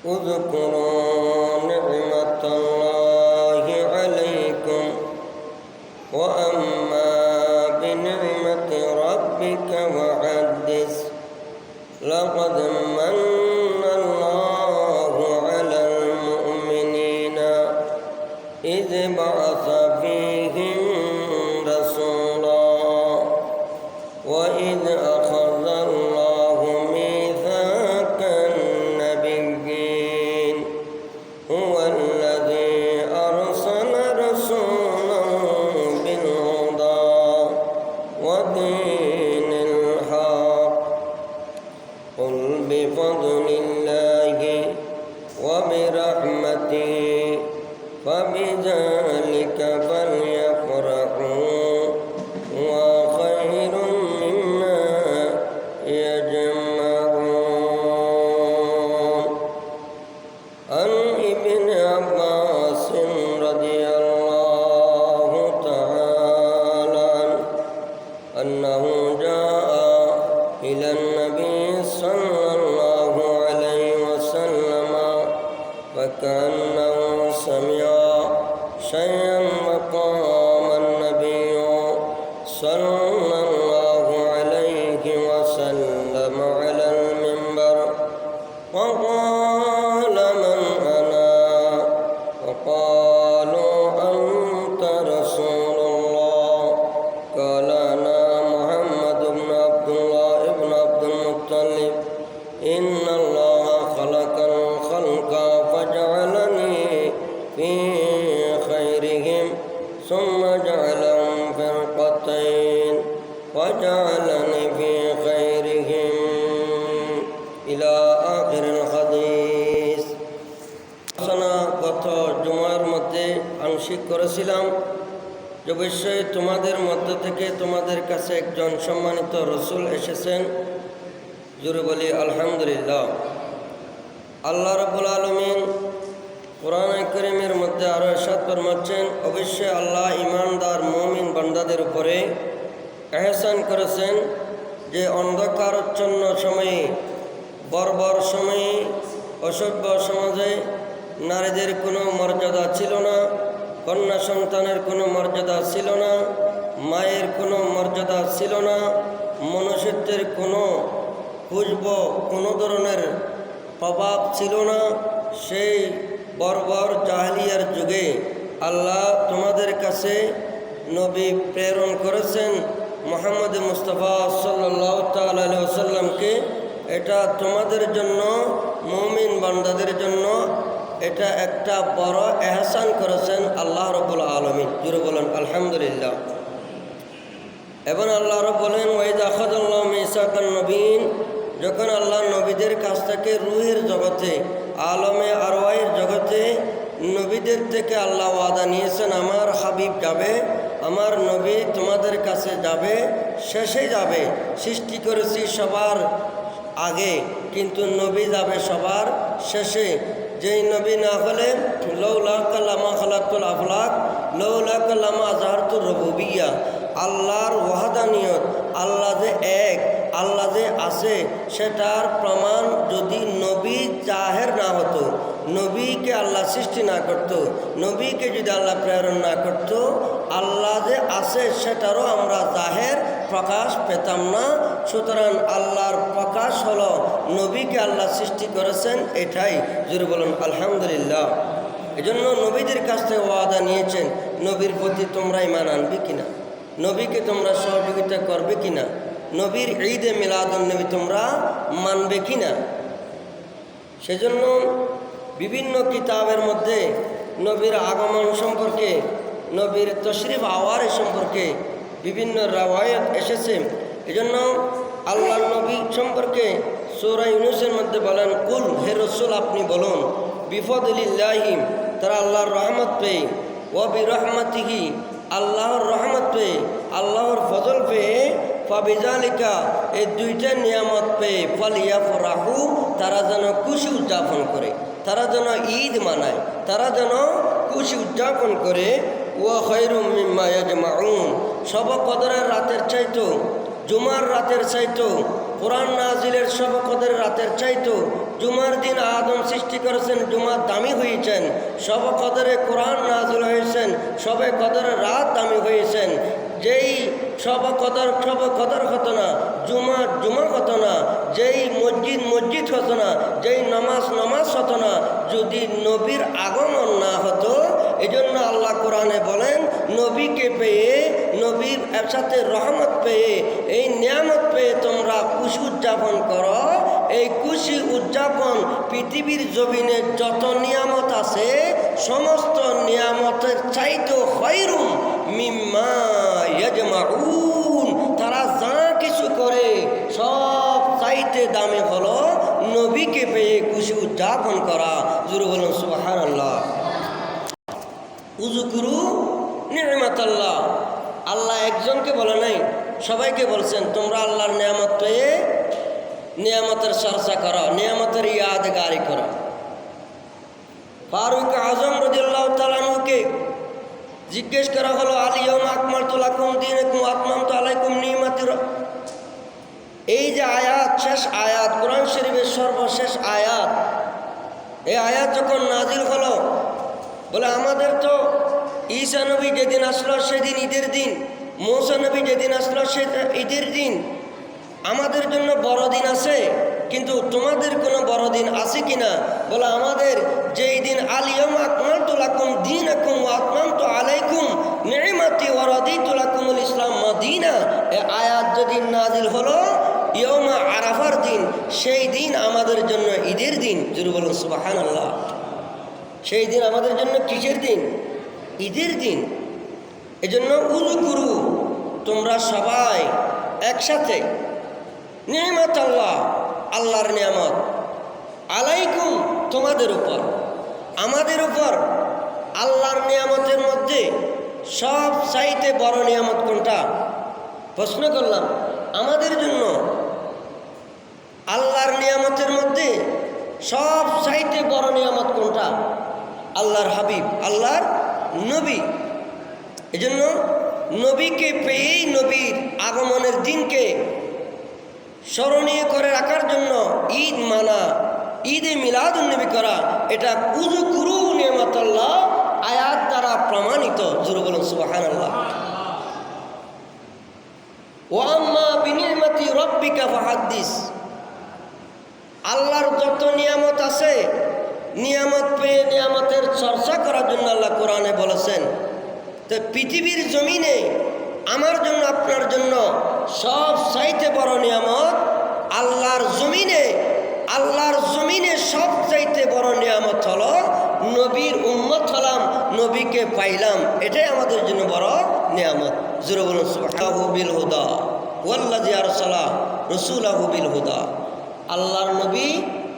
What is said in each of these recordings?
اذكروا نعمة الله عليكم وأما بنعمة ربك وحدث لقد من الله على المؤمنين إذ بعث فيهم رسولا وإذ أخذ الله ميثاق النبيين هو الذي أرسل رسوله بالهدى ودين الحق قل بفضل الله وبرحمته فبذلك فليفرحوا هو خير مما يجمعون. عن ابن عباس رضي الله تعالى عنه أنه جاء إلى النبي صلى الله عليه وسلم فكأنه سمع شيئا وقام النبي صلى الله عليه وسلم على المنبر وقال من أنا وقالوا أنت رسول الله قال أنا محمد بن عبد الله بن عبد المطلب إن الله خلق الخلق فجعلني في خيرهم ثم جعلهم فرقتين وجعلني في خيرهم إلى آخر الحديث. গত জুমার মধ্যে আংশিক করেছিলাম যে অবশ্যই তোমাদের মধ্য থেকে তোমাদের কাছে একজন সম্মানিত রসুল এসেছেন। জোরে বলি আলহামদুলিল্লাহ। আল্লাহ রাব্বুল আলামিন কোরআনে কারীমের মধ্যে আরও ইরশাদ ফরমাচ্ছেন, অবশ্যই আল্লাহ ঈমানদার মুমিন বান্দাদের উপরে ইহসান করেছেন যে অন্ধকারাচ্ছন্ন সময়ে, বর্বর সময়ে, অসভ্য সমাজে নারীদের কোনো মর্যাদা ছিল না, কন্যা সন্তানের কোনো মর্যাদা ছিল না, মায়ের কোনো মর্যাদা ছিল না, মনুষ্যত্বের কোনো খুঁজব কোনো ধরনের প্রভাব ছিল না। সেই বর্বর জাহেলিয়ার যুগে আল্লাহ তোমাদের কাছে নবী প্রেরণ করেছেন মুহাম্মদ মুস্তাফা সাল্লাল্লাহু তাআলা আলাইহি ওয়াসাল্লামকে। এটা তোমাদের জন্য, মুমিন বান্দাদের জন্য এটা একটা বড় এহসান করেছেন আল্লাহ রাব্বুল আলামিন। জোরে বলেন আলহামদুলিল্লাহ। এবং আল্লাহ রাব্বুল বলেন, ওয়াইদ আখাযাল্লাহু মিসাকান নবীন, যখন আল্লাহ নবীদের কাছ থেকে রূহের জগতে, আলমে আরওয়াহের জগতে নবীদের থেকে আল্লাহ ওয়াদা নিয়েছেন, আমার হাবিব যাবে, আমার নবী তোমাদের কাছে যাবে, শেষে যাবে। সৃষ্টি করেছি সবার আগে, কিন্তু নবী যাবে সবার শেষে। যেই নবী না হলে লাউলা কাল্লামা খালাকুল আফলাক লাউলা কাল্লামা আজহারতুর রুবুবিয়্যাহ, আল্লাহর ওয়াহদানিয়ত, আল্লাহ যে এক, আল্লাহ যে আছে সেটার প্রমাণ যদি নবী জাহের না হতো, নবীকে আল্লাহ সৃষ্টি না করত, নবীকে যদি আল্লাহ প্রেরণ না করত, আল্লাহ যে আছে সেটারও আমরা জাহের প্রকাশ পেতাম না। সুতরাং আল্লাহর প্রকাশ হলো নবীকে আল্লাহ সৃষ্টি করেছেন, এটাই। জোরে বলুন আলহামদুলিল্লাহ। এজন্য নবীদের কাছ থেকে ওয়াদা নিয়েছেন, নবীর প্রতি তোমরা ঈমান আনবে কিনা, নবীকে তোমরা সহযোগিতা করবে কিনা, নবীর ঈদে মিলাদুন নবী তোমরা মানবে কিনা। সেজন্য বিভিন্ন কিতাবের মধ্যে নবীর আগমন সম্পর্কে, নবীর তশরিফ আওয়ার সম্পর্কে বিভিন্ন রাওয়ায়াত এসেছে। এজন্য আল্লাহর নবী সম্পর্কে সূরা ইউনূসের মধ্যে বলেন, কুল, হে রাসূল আপনি বলুন, বিফদলিল্লাহি, তারা আল্লাহর রহমত পেয়ে, ওয়া বিরহমাতিহি, আল্লাহর রহমত পেয়ে, আল্লাহর ফজল পেয়ে, ফাবিজালিকা, এই দুইটা নিয়ামত পেয়ে, ফালিয়াফরাহু, তারা যেন খুশি উদযাপন করে, তারা যেন ঈদ মানায়, তারা যেন খুশি উদযাপন করে। ওয়া খায়রুম মিম্মা ইয়াজমাউন, শবে কদরের রাতের চাইতো জুমার রাতের চাইতো, কোরআন নাজিলের শবে কদরের রাতের চাইতো জুমার দিন আদম সৃষ্টি করেছেন, জুমার দামি হয়েছেন। শবে কদরে কোরআন নাজিল হয়েছেন, শবে কদরের রাত দামি হয়েছেন। যেই শবে কদর হতো না, জুমা হতো না, যেই মসজিদ হতো না, যেই নামাজ হতো না, যদি নবীর আগমন না হতো। এজন্য আল্লাহ কোরআনে বলেন, নবীকে পেয়ে, নবীর সাথে রহমত পেয়ে, এই নিয়ামত পেয়ে তোমরা খুশি উদযাপন করো। এই খুশি উদযাপন পৃথিবীর জমিনে যত নিয়ামত আছে, সমস্ত নিয়ামতের চাইতে খৈরুম মিম্মা ইয়াজমাউন। তারা যা কিছু করে সব চাইতে দামি হলো নবীকে পেয়ে খুশি উদযাপন করা। জোরে বলুন সুবহানাল্লাহ। উযকুরু নি'মাতাল্লাহ। আল্লাহ একজনকে বলে নাই, সবাইকে বলছেন তোমরা আল্লাহর নিয়ামত পেয়ে নিয়ামতের চর্চা করো, নিয়ামতের ইয়াদগারি করো। ফারুক আজম রাদিয়াল্লাহু তাআলা আনহুকে জিজ্ঞেস করা হলো, আল ইয়াউমা আকমালতু লাকুম দীনাকুম ওয়া আতমামতু আলাইকুম নি'মাতি। এই যে আয়াত, শেষ আয়াত, কোরআন শরীফের সর্বশেষ আয়াত, এই আয়াত যখন নাজিল হলো, বলে আমাদের তো ঈসা নবী যেদিন আসলো সেদিন ঈদের দিন, মূসা নবী যেদিন আসলো সে ঈদের দিন। আমাদের জন্য বড়দিন আছে, কিন্তু তোমাদের কোনো বড়দিন আছে কিনা? বলে আমাদের যেই দিন আল ইয়াউমা আকমালতু লাকুম দীনাকুম ওয়া আতমামতু আলাইকুম নি'মাতি ওয়া রাদিতু লাকুমুল ইসলাম মদিনা। এই আয়াত যেদিন নাজিল হলো ইয়াউমা আরাফার দিন, সেই দিন আমাদের জন্য ঈদের দিন। জোরে বলুন সুবহানাল্লাহ। সেই দিন আমাদের জন্য কিসের দিন? ঈদের দিন। এজন্য উযকুরু, তোমরা সবাই একসাথে নিয়ামত আল্লাহ, আল্লাহর নিয়ামত, আলাইকুম তোমাদের উপর, আমাদের উপর। আল্লাহর নিয়ামতের মধ্যে সব চাইতে বড় নিয়ামত কোনটা? প্রশ্ন করলাম। আমাদের জন্য আল্লাহর নিয়ামতের মধ্যে সব চাইতে বড় নিয়ামত কোনটা? আল্লাহর হাবিব, আল্লাহর নবী। এজন্য নবীকে পেয়েই নবীর আগমনের দিনকে স্মরণীয় করে রাখার জন্য ঈদ মানা, ঈদে মিলাদুন্নবী করা, এটা উযকুরু নি'মাতাল্লাহ আয়াত দ্বারা প্রমাণিত। জোরে বলুন সুবহানাল্লাহ। ওয়া আম্মা বিনি'মাতি রাব্বিকা ফাহাদ্দিস। আল্লাহর যত নিয়ামত আছে, নিয়ামত পেয়ে নিয়ামতের চর্চা করার জন্য আল্লাহ কোরআনে বলেছেন। তো পৃথিবীর জমিনে আমার জন্য, আপনার জন্য সব চাইতে বড় নিয়ামত আল্লাহর জমিনে, আল্লাহর জমিনে সব চাইতে বড় নিয়ামত হলো নবীর উম্মত হলাম, নবীকে পাইলাম। এটাই আমাদের জন্য বড় নিয়ামত। জোরে বলুন সুবহানাহু বিল হুদা ওয়াল্লাযী আরসালা রাসূলাহু বিল হুদা। আল্লাহর নবী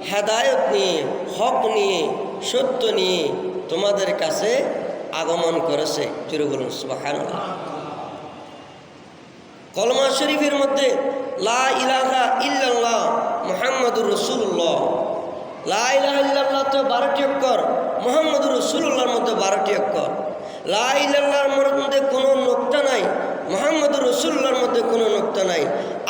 হেদায়েত নিয়ে, হক নিয়ে, সত্য নিয়ে তোমাদের কাছে আগমন করেছে। জোরে বলুন সুবহানাল্লাহ। কলমা শরীফের মধ্যে লা ইলাহা ইল্লাল্লাহ মুহাম্মাদুর রাসূলুল্লাহ, লা ইলাহা ইল্লাল্লাহ তো 12টি অক্ষর, মুহাম্মাদুর রাসূলুল্লাহর মধ্যে 12টি অক্ষর। লা ইলাহার মধ্যে কোনো নোক্তা নাই, মুহাম্মাদুর রাসূলুল্লাহর মধ্যে কোনো নোক্তা নাই।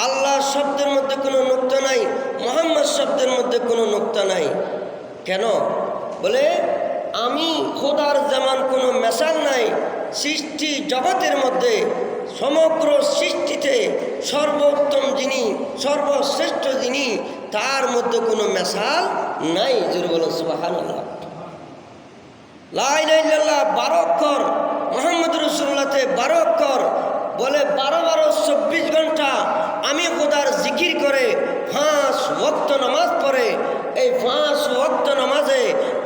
আল্লাহ শব্দের মধ্যে কোনো নোক্তা নাই, মুহাম্মদ শব্দের মধ্যে কোনো নোক্তা নাই। কেন? বলে আমি খোদার যেমন কোনো মেশাল নাই সৃষ্টি জগতের মধ্যে, সমগ্র সৃষ্টিতে সর্বোত্তম যিনি, সর্বশ্রেষ্ঠ যিনি, তার মধ্যে কোনো মেশাল নাই। জোরে বলুন সুবহানাল্লাহ। লা ইলাহা ইল্লাল্লাহ 12 অক্ষর, মুহাম্মদুর রাসূলুল্লাহতে 12 অক্ষর। বলে 12 24 ঘন্টা আমি খোদার জিকির করে 5 ওয়াক্ত নামাজ পড়ে, এই 5 ওয়াক্ত নামাজে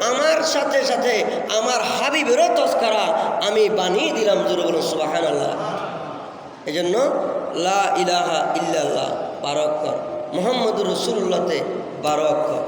আমার সাথে সাথে আমার হাবিবেরও তজকিরা আমি বানিয়ে দিলাম। জোরে বলুন সুবহানাল্লাহ। এই জন্য লা ইলাহা ইল্লাল্লাহ 12 অক্ষর, মুহাম্মদুর রাসূলুল্লাহতে 12 অক্ষর।